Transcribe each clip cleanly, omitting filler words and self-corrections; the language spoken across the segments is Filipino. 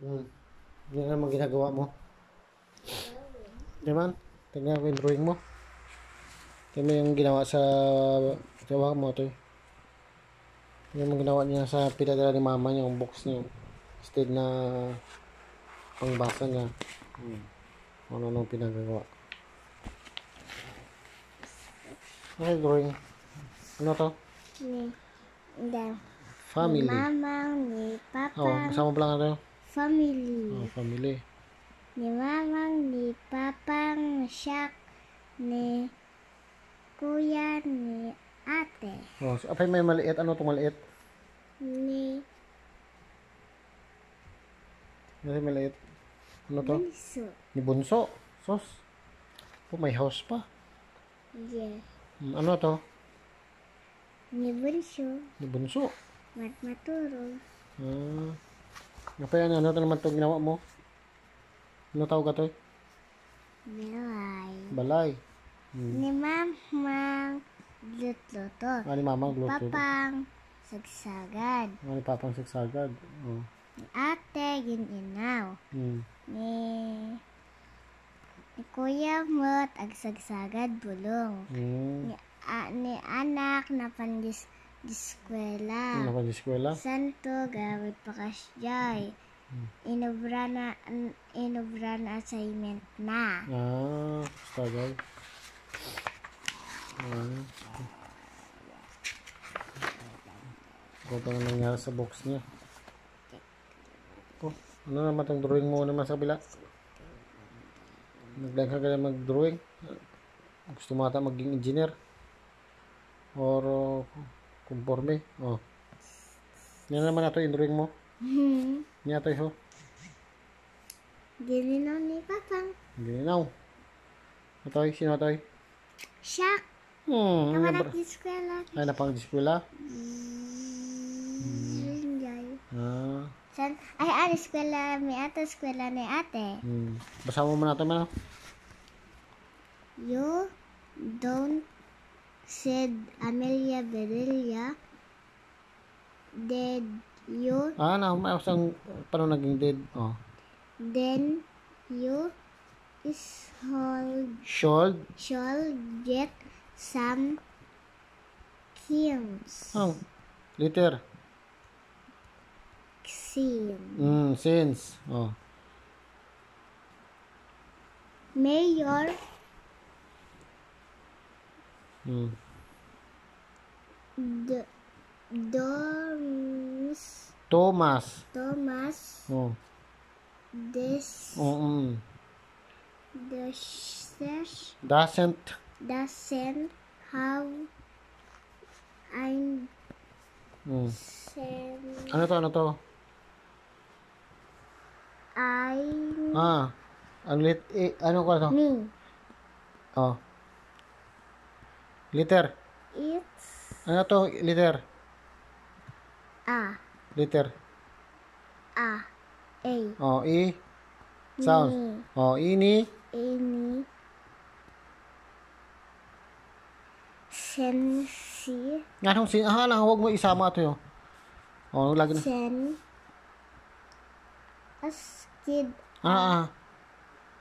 Hmm. Yan naman ginagawa mo. Diyan man, tingnan ko yung drawing mo. Tingnan mo yung ginawa sa gawa mo ito. Yung ginawa niya sa pinadala ni mama niya, yung box niya. Instead na pangbasa niya. Ano pinagawa. Okay, drawing. Ano to? Family. Ni mamang, ni papang. Kasama pala nga tayo. Family. Family. Ni mamang, ni papang, siyak, ni kuya, ni ate. Apay may maliit. Ano itong maliit? Ni Ano maliit? Ano to? bunso. Ni bunso. Sos. May house pa. Yeah. Ano to? Ni bunso. Ni bunso. Maturog. Apay ano naman itong ginawa mo? Ano tawag ka to? Belay. Balay. Ni mamang, lutluto. Ni mama gluto. Papang, sagsagad. Ni papang sagsagad. Ni ate, gininaw. Ni kuya mo, agsagsagad bulong. Ni anak na pandiskwela. Eskwela? Santo, gawid pakasyay. Inobra na assignment na. Tagay. Ito pa na nangyari sa box niya. Ano naman itong drawing mo naman sa kabila? Naglang ka kaya mag-drawing? Gusto mo ata maging engineer? Or conforme? Yan naman ito yung drawing mo? Yan ito yung Gininaw ni papang. Gininaw. Ito yung sino ito yung? Siyak. Naman ang eskwela. Ay, napang-eskwela? Ay, eskwela may ate, eskwela ni ate. Basa mo natin man. You don't said Amelia Bedelia. Did you? May usang paano naging dead? Then you should get some kills. Liter. Since. Mayor Thomas doesn't have Ano to? Ang ano ko to? Me. Liter. It's Ano to? Liter. A. Liter. A. E. Sounds. Ini. Sensi. Anong huwag mo isama ito yun. Lagi na. As kid.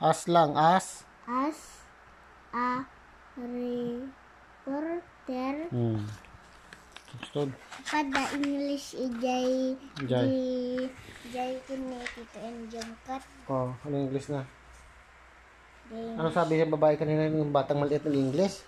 As lang. As a reporter. Pada English ijay kini Tito and Jungkat. Ano English na? Ano sabi sa babae kanina yung batang maliit ng English?